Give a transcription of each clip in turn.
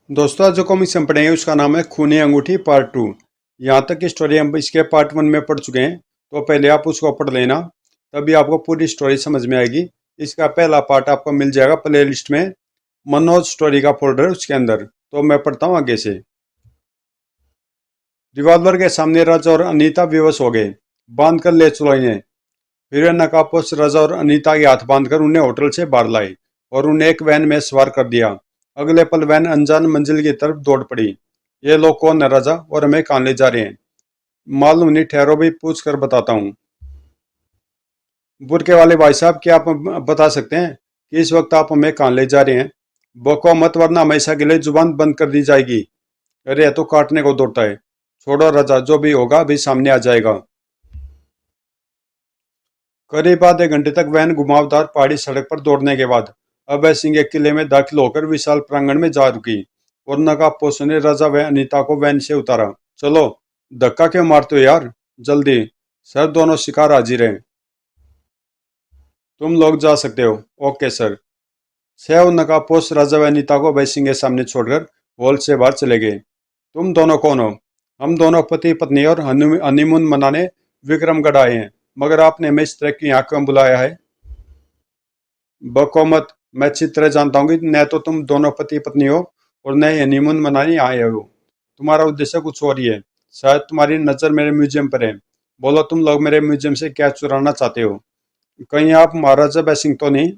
दोस्तों आज जो कॉमिक्स हम पढ़ेंगे उसका नाम है खूनी अंगूठी पार्ट 2। यहाँ तक की स्टोरी हम इसके पार्ट 1 में पढ़ चुके हैं, तो पहले आप उसको पढ़ लेना, तभी आपको पूरी स्टोरी समझ में आएगी। इसका पहला पार्ट आपको मिल जाएगा प्ले लिस्ट में, मनोज स्टोरी का फोल्डर उसके अंदर। तो मैं पढ़ता हूँ आगे से। रिवॉल्वर के सामने राजा और अनीता विवश हो गए। बांध कर ले चलो इन्हें। फिर नकाबपोश राजा और अनीता के हाथ बांधकर उन्हें होटल से बाहर लाए और उन्हें एक वैन में सवार कर दिया। अगले पल वैन अनजान मंजिल की तरफ दौड़ पड़ी। ये लोग कौन है राजा, और हमें कहाँ ले जा रहे हैं? मालूम नहीं, ठहरो भी पूछ कर बताता हूँ। बुरके वाले भाई साहब, क्या आप बता सकते हैं कि इस वक्त आप हमें कहाँ ले जा रहे हैं? बको मत, वरना हमेशा के लिए जुबान बंद कर दी जाएगी। अरे ये तो काटने को दौड़ता है। छोड़ो राजा, जो भी होगा अभी सामने आ जाएगा। करीब आधे घंटे तक वैन घुमावदार पहाड़ी सड़क पर दौड़ने के बाद अभय सिंह के किले में दाखिल होकर विशाल प्रांगण में जा रुकी। और नकाबपोश ने राजा व अनीता को वैन से उतारा। चलो, धक्का क्यों मारते हो यार, जल्दी। सर, दोनों शिकार हाजिर हैं, तुम लोग जा सकते हो। Okay sir. सैव नकाबपोश राजा व अनीता को अभय सिंह के सामने छोड़कर हॉल से बाहर चले गए। तुम दोनों कौन हो? हम दोनों पति पत्नी और हनीमून मनाने विक्रमगढ़ आए हैं, मगर आपने हमें इस तरह की यहाँ क्यों बुलाया है? बको मत, मैं अच्छी तरह जानता हूँ कि न तो तुम दोनों पति पत्नी हो और न ही हनीमून मनाने आए हो। तुम्हारा उद्देश्य कुछ और ही है। शायद तुम्हारी नज़र मेरे म्यूजियम पर है। बोलो, तुम लोग मेरे म्यूजियम से क्या चुराना चाहते हो? कहीं आप महाराजा भय सिंह तो नहीं?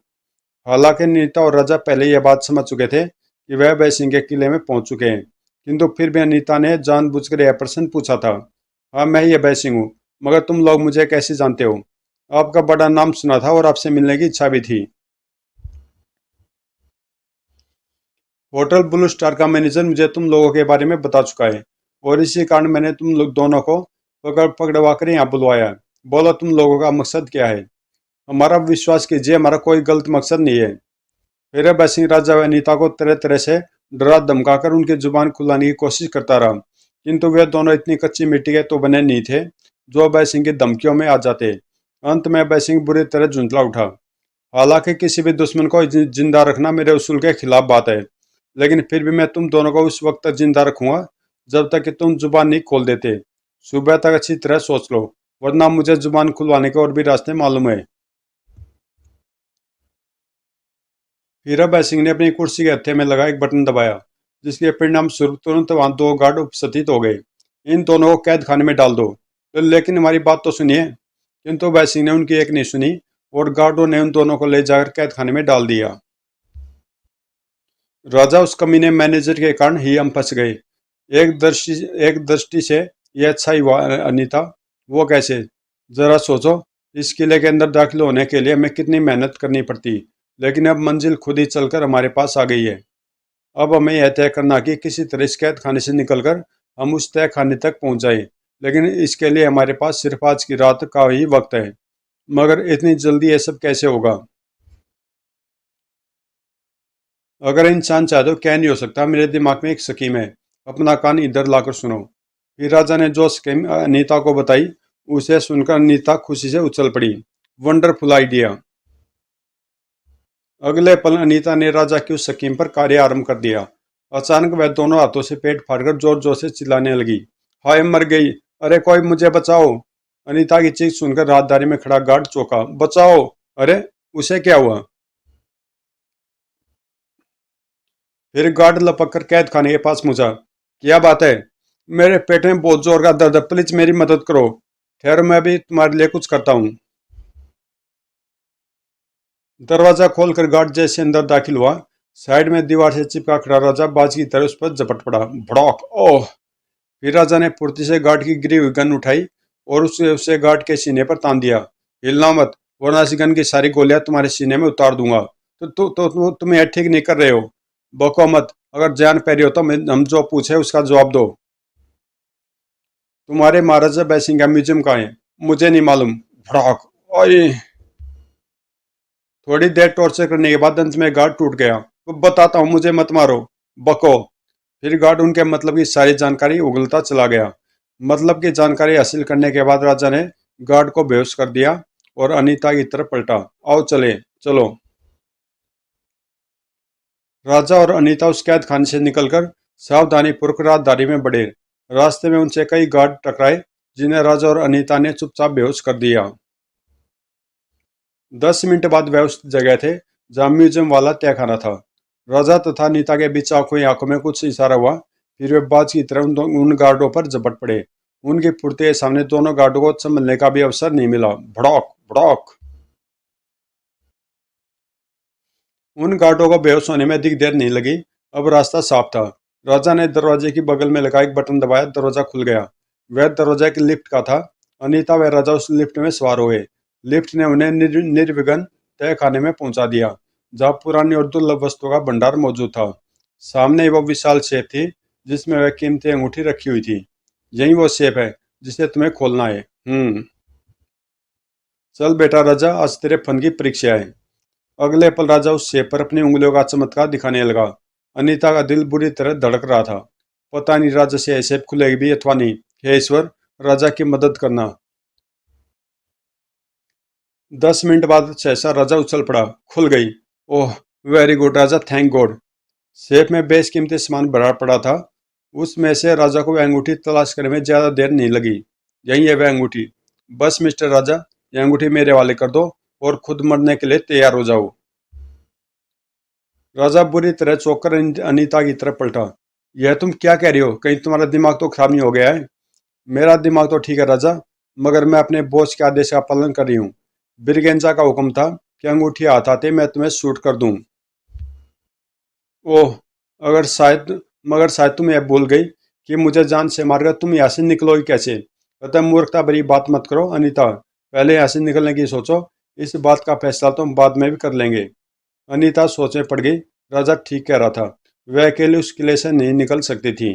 हालांकि नीता और राजा पहले यह बात समझ चुके थे कि वह भय सिंह के किले में पहुंच चुके हैं, किंतु फिर भी अनीता ने जानबूझकर यह प्रश्न पूछा था। हाँ, मैं ही भय सिंह हूँ, मगर तुम लोग मुझे कैसे जानते हो? आपका बड़ा नाम सुना था और आपसे मिलने की इच्छा भी थी। होटल ब्लू स्टार का मैनेजर मुझे तुम लोगों के बारे में बता चुका है, और इसी कारण मैंने तुम लोग दोनों को पकड़वा कर यहाँ बुलवाया है। बोलो, तुम लोगों का मकसद क्या है? हमारा विश्वास कीजिए, हमारा कोई गलत मकसद नहीं है। फिर भय सिंह राजा व अनीता को तरह तरह से डरा धमकाकर उनकी जुबान खुलाने की कोशिश करता रहा, किंतु वे दोनों इतनी कच्ची मिट्टी के तो बने नहीं थे जो भय सिंह की धमकियों में आ जाते। अंत में भय सिंह बुरी तरह झुंझला उठा। हालांकि किसी भी दुश्मन को जिंदा रखना मेरे उसूल के खिलाफ बात है, लेकिन फिर भी मैं तुम दोनों को उस वक्त तक जिंदा रखूंगा जब तक कि तुम जुबान नहीं खोल देते। सुबह तक अच्छी तरह सोच लो, वरना मुझे जुबान खुलवाने के और भी रास्ते मालूम है। हीरा बाई सिंह ने अपनी कुर्सी के हत्थे में लगा एक बटन दबाया, जिसके परिणाम स्वरूप तुरंत वहां दो गार्ड उपस्थित हो गए। इन दोनों को कैद खाने में डाल दो। लेकिन हमारी बात तो सुनिए। किंतु बाई सिंह ने उनकी एक नहीं सुनी और गार्डों ने उन दोनों को ले जाकर कैद खाने में डाल दिया। राजा, उस कमीने मैनेजर के कारण ही हम फंस गए। एक दृष्टि से यह अच्छा ही हुआ अनीता। वो कैसे? जरा सोचो, इस किले के अंदर दाखिल होने के लिए हमें कितनी मेहनत करनी पड़ती, लेकिन अब मंजिल खुद ही चलकर हमारे पास आ गई है। अब हमें यह तय करना कि किसी तरह इस कैद खाने से निकलकर हम उस तय खाने तक पहुंच जाए, लेकिन इसके लिए हमारे पास सिर्फ आज की रात का ही वक्त है। मगर इतनी जल्दी यह सब कैसे होगा? अगर इंसान चाहे तो क्या नहीं हो सकता। मेरे दिमाग में एक स्कीम है, अपना कान इधर लाकर सुनो। फिर राजा ने जो स्कीम अनीता को बताई, उसे सुनकर अनीता खुशी से उछल पड़ी। Wonderful idea. अगले पल अनीता ने राजा की उस स्कीम पर कार्य आरंभ कर दिया। अचानक वह दोनों हाथों से पेट फाड़कर जोर जोर से चिल्लाने लगी। हाय, मर गई! अरे कोई मुझे बचाओ! अनीता की चीख सुनकर राहदारी में खड़ा गार्ड चौंका। बचाओ! अरे, उसे क्या हुआ? फिर गार्ड लपक कर कैद खाने के पास पहुंचा। क्या बात है? मेरे पेट में बहुत जोर का दर्द है, प्लीज मेरी मदद करो। ठहरो, मैं भी तुम्हारे लिए कुछ करता हूँ। दरवाजा खोलकर गार्ड जैसे अंदर दाखिल हुआ, साइड में दीवार से चिपका खड़ा राजा बाज की तरह उस पर झपट पड़ा। भड़क! ओह! फिर राजा ने फुर्ती से गार्ड की गिरी हुई गन उठाई और उसे गार्ड के सीने पर तान दिया। हिलना मत, वरना इस गन की सारी गोलियां तुम्हारे सीने में उतार दूंगा। तुम यह ठीक नहीं कर रहे हो। बको मत, अगर जान पैरी हो तो हम जो पूछे उसका जवाब दो। तुम्हारे महाराजा बैसिंग का म्यूजियम कहाँ है? मुझे नहीं मालूम। भड़क! ओए! थोड़ी देर टॉर्चर करने के बाद अंत में गार्ड टूट गया। तो बताता हूँ, मुझे मत मारो। बको! फिर गार्ड उनके मतलब की सारी जानकारी उगलता चला गया। मतलब की जानकारी हासिल करने के बाद राजा ने गार्ड को बेहोश कर दिया और अनीता की तरफ पलटा। आओ चले, चलो। राजा और अनीता उस कैद खाने से निकलकर सावधानी पूर्वक राहदारी में बढ़े। रास्ते में उनसे कई गार्ड टकराए, जिन्हें राजा और अनीता ने चुपचाप बेहोश कर दिया। 10 मिनट बाद वह उस जगह थे जहाँ म्यूजियम वाला तहखाना था। राजा तथा अनीता के बीच आंखों ही आंखों में कुछ इशारा हुआ। फिर वे बाज की तरह उन गार्डों पर झपट पड़े। उनकी फुर्ती के सामने दोनों गार्डों को संभलने का भी अवसर नहीं मिला। भड़ौक भड़ौक। उन गार्डों को बेहोश होने में अधिक देर नहीं लगी। अब रास्ता साफ था। राजा ने दरवाजे की बगल में लगा एक बटन दबाया, दरवाजा खुल गया। वह दरवाजा एक लिफ्ट का था। अनीता व राजा उस लिफ्ट में सवार हुए। लिफ्ट ने उन्हें निर्विघ्न तय खाने में पहुंचा दिया, जहाँ पुरानी और दुर्लभ वस्तुओं का भंडार मौजूद था। सामने ही वो विशाल सेफ थी, जिसमें वह कीमती अंगूठी रखी हुई थी। यही वो सेफ है जिसे तुम्हें खोलना है। चल बेटा राजा, आज तेरे फन की परीक्षा है। अगले पल राजा उस सेब पर अपनी उंगलियों का चमत्कार दिखाने लगा। अनीता का दिल बुरी तरह धड़क रहा था। पता नहीं राजा से यह सेब खुलेगी भी अथवा नहीं। हे ईश्वर, राजा की मदद करना। 10 मिनट बाद सहसा राजा उछल पड़ा। खुल गई। ओह वेरी गुड राजा, थैंक गॉड। सेब में बेशकीमती सामान भरा पड़ा था। उसमें से राजा को वह अंगूठी तलाश करने में ज्यादा देर नहीं लगी। यही है वह अंगूठी। बस मिस्टर राजा, यह अंगूठी मेरे वाले कर दो और खुद मरने के लिए तैयार हो जाओ। राजा बुरी तरह चौंक कर अनीता की तरफ पलटा। यह तुम क्या कह रही हो? कहीं तुम्हारा दिमाग तो खराब नहीं हो गया है? मेरा दिमाग तो ठीक है राजा, मगर मैं अपने बॉस के आदेश का पालन कर रही हूँ। बिरगेंजा का हुक्म था कि अंगूठी हाथ आते मैं तुम्हें शूट कर दूं। ओह, अगर शायद मगर शायद तुम यह भूल गई कि मुझे जान से मारकर तुम यहाँ से निकलोगी कैसे? अतः मूर्खता भरी बात मत करो अनीता। पहले यहाँ से निकलने की सोचो। इस बात का फैसला तुम बाद में भी कर लेंगे। अनीता सोच में पड़ गई। राजा ठीक कह रहा था। वह अकेले उस किले से नहीं निकल सकती थी।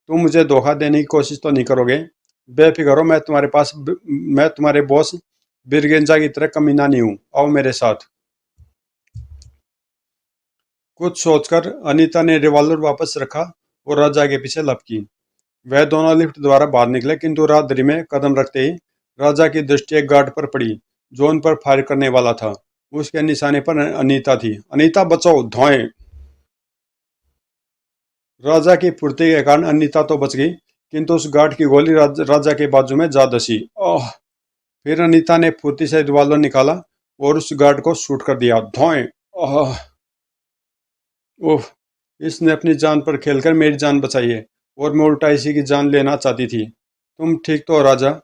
तुम मुझे धोखा देने की कोशिश तो नहीं करोगे? बेफिक्र हो, मैं तुम्हारे बॉस बिरगेंजा की तरह कमीना नहीं हूँ। आओ मेरे साथ। कुछ सोचकर अनीता ने रिवॉल्वर वापस रखा और राजा के पीछे लपकी। वह दोनों लिफ्ट द्वारा बाहर निकले, किंतु राहदरी में कदम रखते ही राजा की दृष्टि एक गार्ड पर पड़ी, जो उन पर फायर करने वाला था। उसके निशाने पर अनीता थी। अनीता बचाओ, धोएं। राजा की फुर्ती के कारण अनीता तो बच गई, किंतु उस गार्ड की गोली राजा के बाजू में जा धसी। ओह! फिर अनीता ने फुर्ती से रिवॉल्वर निकाला और उस गार्ड को शूट कर दिया। धोएं। ओह! ओह! इसने अपनी जान पर खेलकर मेरी जान बचाई है, और मैं उल्टा इसी की जान लेना चाहती थी। तुम ठीक तो हो राजा?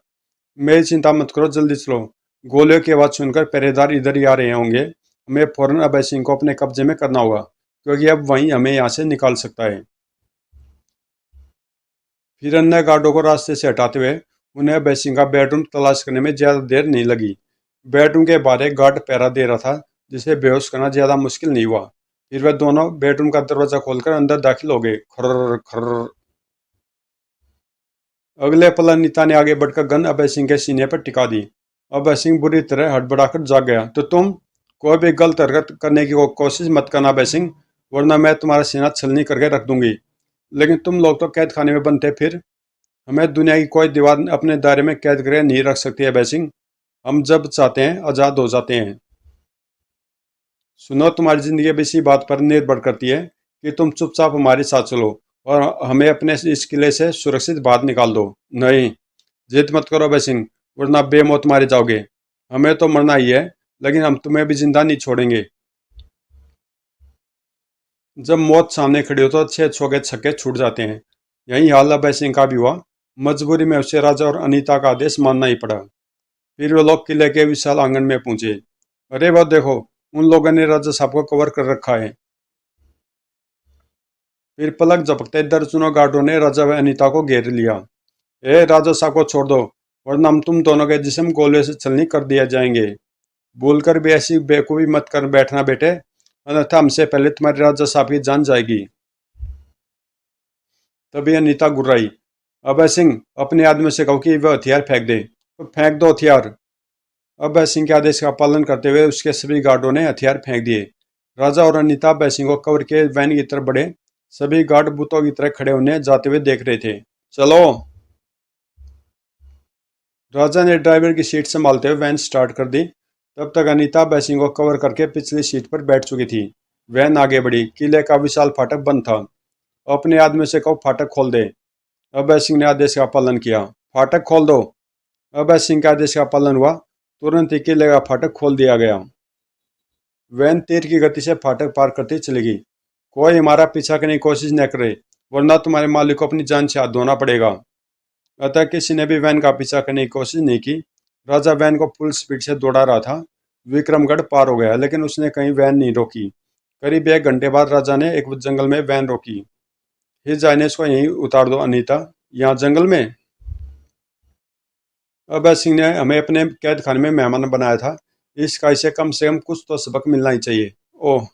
मेरी चिंता मत करो, जल्दी चलो। गोलियों की आवाज़ सुनकर पहरेदार इधर ही आ रहे होंगे। हमें फौरन अभय सिंह को अपने कब्जे में करना होगा, क्योंकि अब वहीं हमें यहाँ से निकाल सकता है। फिर अन्य गार्डों को रास्ते से हटाते हुए उन्हें अभय सिंह का बेडरूम तलाश करने में ज़्यादा देर नहीं लगी। बेडरूम के बाहर एक गार्ड पहरा दे रहा था, जिसे बेहोश करना ज़्यादा मुश्किल नहीं हुआ। फिर वह दोनों बेडरूम का दरवाजा खोलकर अंदर दाखिल हो गए। खर्र खर्र। अगले पल अनीता ने आगे बढ़कर गन अभय सिंह के सीने पर टिका दी। अभय सिंह बुरी तरह हड़बड़ाकर जाग गया। तो तुम कोई भी गलत हरकत करने की कोशिश मत करना अभय सिंह, वरना मैं तुम्हारा सीना छलनी करके रख दूंगी। लेकिन तुम लोग तो कैद खाने में बंद थे। फिर हमें दुनिया की कोई दीवार अपने दायरे में कैद करके नहीं रख सकती अभय सिंह। हम जब चाहते हैं आज़ाद हो जाते हैं। सुनो, तुम्हारी जिंदगी अब इसी बात पर निर्भर करती है कि तुम चुपचाप हमारे साथ चलो और हमें अपने इस किले से सुरक्षित बाहर निकाल दो। नहीं, जिद मत करो अभय सिंह, वरना बेमौत मारे जाओगे। हमें तो मरना ही है, लेकिन हम तुम्हें भी जिंदा नहीं छोड़ेंगे। जब मौत सामने खड़ी हो तो अच्छे छोके छक्के छूट जाते हैं। यही हाल अभय सिंह का भी हुआ। मजबूरी में उसे राजा और अनीता का आदेश मानना ही पड़ा। फिर वे लोग किले के विशाल आंगन में पहुंचे। अरे वह देखो, उन लोगों ने राजा साहब को कवर कर रखा है। फिर पलक झपकते दर्जनों गार्डों ने राजा व अनीता को घेर लिया। ए राजा साहब को छोड़ दो, वरना हम तुम दोनों के जिस्म गोले से छलनी कर दिए जाएंगे। भूलकर भी ऐसी बेवकूफ़ी मत कर बैठना बेटे, अन्यथा हमसे पहले तुम्हारे राजा साहब की जान जाएगी। तभी अनीता गुर्राई। अभय सिंह, अपने आदमी से कहो कि वह हथियार फेंक दे। तो फेंक दो हथियार। अभय सिंह के आदेश का पालन करते हुए उसके सभी गार्डों ने हथियार फेंक दिए। राजा और अनीता अभय सिंह को कवर के वैन की तरफ बढ़े। सभी गार्ड बुतों की तरह खड़े होने जाते हुए देख रहे थे। चलो। राजा ने ड्राइवर की सीट संभालते हुए वैन स्टार्ट कर दी। तब तक अनीता अभय सिंह को कवर करके पिछली सीट पर बैठ चुकी थी। वैन आगे बढ़ी। किले का विशाल फाटक बंद था। अपने आदमी से कहो फाटक खोल दे। अभय सिंह ने आदेश का पालन किया। फाटक खोल दो। अभय सिंह के आदेश का पालन हुआ। तुरंत ही किले का फाटक खोल दिया गया। वैन तीर की गति से फाटक पार करती चली गई। कोई हमारा पीछा करने की कोशिश न करे, वरना तुम्हारे मालिक को अपनी जान से हाथ धोना पड़ेगा। अतः किसी ने भी वैन का पीछा करने की कोशिश नहीं की। राजा वैन को फुल स्पीड से दौड़ा रहा था। विक्रमगढ़ पार हो गया, लेकिन उसने कहीं वैन नहीं रोकी। करीब 1 घंटे बाद राजा ने एक जंगल में वैन रोकी। हिज हाइनेस को यहीं उतार दो अनीता, यहाँ जंगल में। अभय सिंह ने हमें अपने कैद खाने में मेहमान बनाया था, इसका इसे कम से कम कुछ तो सबक मिलना ही चाहिए। ओह।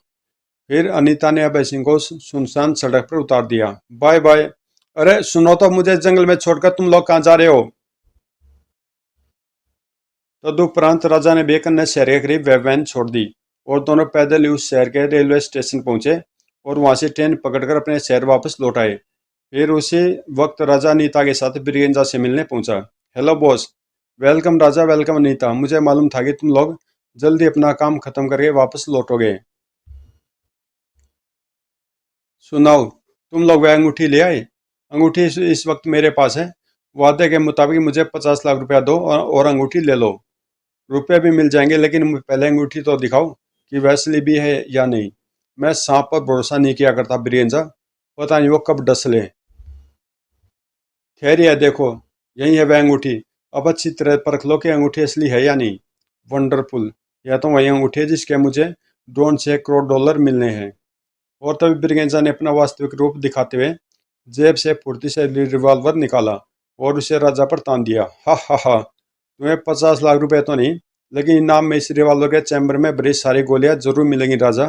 फिर अनीता ने अभय सिंह को सुनसान सड़क पर उतार दिया। Bye bye. अरे सुनो तो, मुझे जंगल में छोड़कर तुम लोग कहाँ जा रहे हो? तदुपरांत राजा ने बेकन शहर के करीब वह वैन छोड़ दी और दोनों पैदल ही उस शहर के रेलवे स्टेशन पहुंचे और वहां से ट्रेन पकड़कर अपने शहर वापस लौट आए। फिर उसी वक्त राजा अनीता के साथ ब्रिगेंजा से मिलने पहुंचा। Hello boss. वेलकम राजा, वेलकम अनीता। मुझे मालूम था कि तुम लोग जल्दी अपना काम खत्म करके वापस लौटोगे। सुनाओ, तुम लोग वह अंगूठी ले आए? अंगूठी इस वक्त मेरे पास है। वादे के मुताबिक मुझे 50 लाख रुपया दो और अंगूठी ले लो। रुपए भी मिल जाएंगे, लेकिन पहले अंगूठी तो दिखाओ कि वह असली भी है या नहीं। मैं सांप पर भरोसा नहीं किया करता ब्रिगेंजा, पता नहीं वो कब डस ले। खैर यह देखो, यही है वह अंगूठी। अब अच्छी तरह परख लो कि अंगूठी असली है या नहीं। वंडरफुल। यह तो वही अंगूठी है जिसके मुझे $2.6 करोड़ मिलने हैं। और तभी ब्रिगेंजा ने अपना वास्तविक रूप दिखाते हुए जेब से फुर्ती से रिवॉल्वर निकाला और उसे राजा पर तान दिया। हा हा हा। तुम्हें 50 लाख रुपए तो नहीं, लेकिन इनाम में इस रिवॉल्वर के चैम्बर में बड़ी सारी गोलियां जरूर मिलेंगी राजा।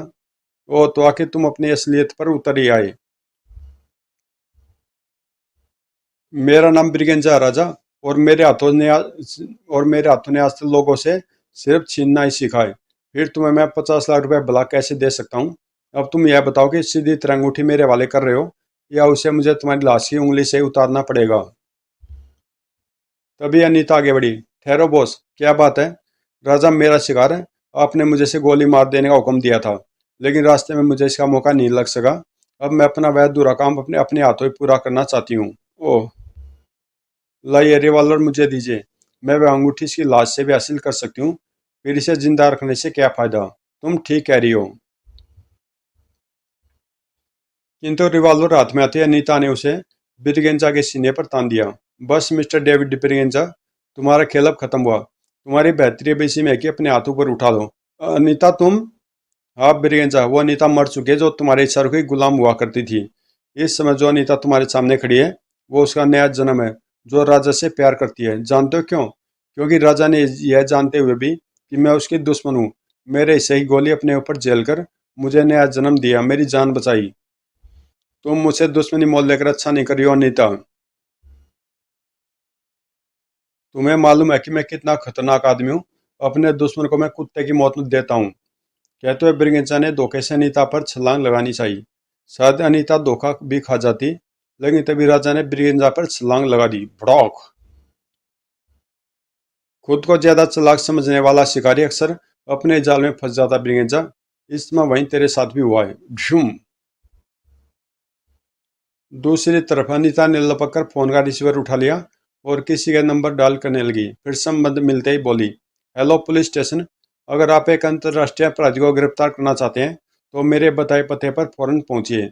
ओ तो आखिर तुम अपनी असलियत पर उतर ही आए। मेरा नाम ब्रिगेंजा है राजा, और मेरे हाथों ने आज तक लोगों से सिर्फ छीनना ही सीखा है। फिर तुम्हें मैं 50 लाख रुपए भला कैसे दे सकता हूँ? अब तुम यह बताओ कि सीधी तरह अंगूठी मेरे वाले कर रहे हो, या उसे मुझे तुम्हारी लाश की उंगली से उतारना पड़ेगा? तभी अनीता आगे बढ़ी। ठहरो बॉस, क्या बात है? राजा मेरा शिकार है। आपने मुझे से गोली मार देने का हुक्म दिया था, लेकिन रास्ते में मुझे इसका मौका नहीं लग सका। अब मैं अपना वह अधूरा काम अपने अपने हाथों ही पूरा करना चाहती हूँ। ओह। लाइए रिवॉल्वर मुझे दीजिए। मैं वह अंगूठी इसकी लाश से भी हासिल कर सकती हूँ। फिर इसे जिंदा रखने से क्या फायदा? तुम ठीक कह रही हो। किंतु रिवॉल्वर हाथ में आते ही अनीता ने उसे ब्रिगेंजा के सीने पर तान दिया। बस मिस्टर डेविड ब्रिगेंजा, तुम्हारा खेल अब खत्म हुआ। तुम्हारी बेहतरी अब इसी में है कि अपने हाथों पर उठा लो। अनीता तुम? हाँ ब्रिगेंजा, वो अनीता मर चुकी है जो तुम्हारे इशारों की गुलाम हुआ करती थी। इस समय जो अनीता तुम्हारे सामने खड़ी है, वो उसका नया जन्म है, जो राजा से प्यार करती है। जानते हो क्यों? क्योंकि राजा ने यह जानते हुए भी कि मैं उसकी दुश्मन हूँ, मेरे हिस्से की गोली अपने ऊपर झेल कर मुझे नया जन्म दिया, मेरी जान बचाई। तुम मुझसे दुश्मनी मोल लेकर अच्छा नहीं कर रही हो अनीता। तुम्हें मालूम है कि मैं कितना खतरनाक आदमी हूँ? अपने दुश्मन को मैं कुत्ते की मौत देता हूँ। कहते हुए ब्रिगेंजा ने धोखे से अनीता पर छलांग लगानी चाहिए। शायद अनीता धोखा भी खा जाती, लेकिन तभी राजा ने ब्रिगेंजा पर छलांग लगा दी। भड़ौक। खुद को ज्यादा चालाक समझने वाला शिकारी अक्सर अपने जाल में फंस जाता ब्रिगेंजा। इसमें वहीं तेरे साथ भी हुआ है। भ्यूम। दूसरी तरफ अनीता ने लपक कर फोन का रिसीवर उठा लिया और किसी का नंबर डायल करने लगी। फिर संबंध मिलते ही बोली, हेलो पुलिस स्टेशन। अगर आप एक अंतर्राष्ट्रीय अपराधी को गिरफ्तार करना चाहते हैं तो मेरे बताए पते पर फौरन पहुंचिए।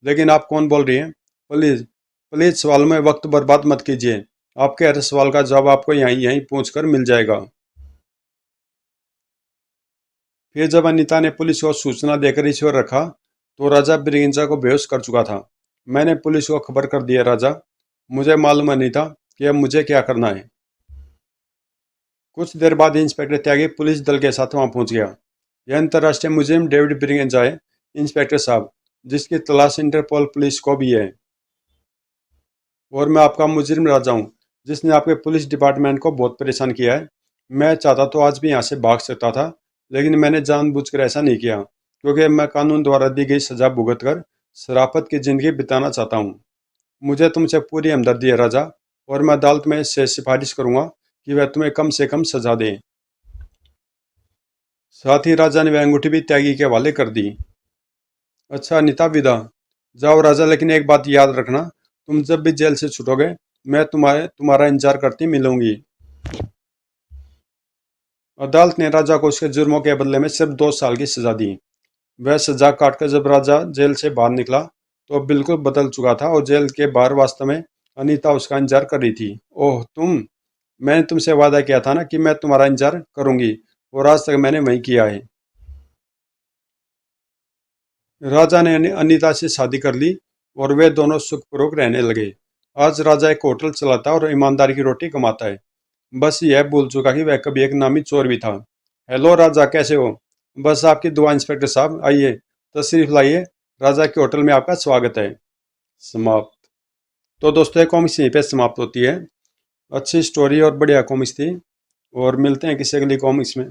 लेकिन आप कौन बोल रही हैं? प्लीज, प्लीज सवाल में वक्त बर्बाद मत कीजिए। आपके हर सवाल का जवाब आपको यहीं यहीं पूछ कर मिल जाएगा। फिर जब अनीता ने पुलिस को सूचना देकर रिसीवर रखा, तो राजा ब्रिगेंजा को बेहोश कर चुका था। मैंने पुलिस को खबर कर दिया राजा। मुझे मालूम है अनीता कि अब मुझे क्या करना है। कुछ देर बाद इंस्पेक्टर त्यागी पुलिस दल के साथ वहां पहुंच गया। यह अंतर्राष्ट्रीय मुजरिम डेविड ब्रिगेंजा है, इंस्पेक्टर साहब, जिसकी तलाश इंटरपोल पुलिस को भी है। और मैं आपका मुजरिम राजा हूँ, जिसने आपके पुलिस डिपार्टमेंट को बहुत परेशान किया है। मैं चाहता तो आज भी यहाँ से भाग सकता था, लेकिन मैंने जानबूझकर ऐसा नहीं किया, क्योंकि मैं कानून द्वारा दी गई सजा भुगत कर शराफत की जिंदगी बिताना चाहता हूँ। मुझे तुमसे पूरी हमदर्दी है राजा, और मैं अदालत में से सिफारिश करूंगा कि वह तुम्हें कम से कम सजा दें। साथ ही राजा ने वह अंगूठी भी त्यागी के हवाले कर दी। अच्छा अनीता, विदा। जाओ राजा, लेकिन एक बात याद रखना, तुम जब भी जेल से छूटोगे मैं तुम्हारा इंतजार करती मिलूंगी। अदालत ने राजा को उसके जुर्मों के बदले में सिर्फ 2 साल की सजा दी। वह सजा काटकर जब राजा जेल से बाहर निकला तो अब बिल्कुल बदल चुका था, और जेल के बाहर वास्तव में अनीता उसका इंतजार कर रही थी। ओह तुम, मैंने तुमसे वादा किया था ना कि मैं तुम्हारा इंतजार करूंगी, और आज तक मैंने वही किया है। राजा ने अनीता से शादी कर ली और वे दोनों सुखपूर्वक रहने लगे। आज राजा एक होटल चलाता है और ईमानदारी की रोटी कमाता है। बस यह भूल चुका कि वह कभी एक नामी चोर भी था। हेलो राजा, कैसे हो? बस आपकी दुआ इंस्पेक्टर साहब, आइए तशरीफ लाइए, राजा के होटल में आपका स्वागत है। समाप्त। तो दोस्तों, ये कॉमिक्स यहीं पे समाप्त होती है। अच्छी स्टोरी और बढ़िया कॉमिक्स थी, और मिलते हैं किसी अगली कॉमिक्स में।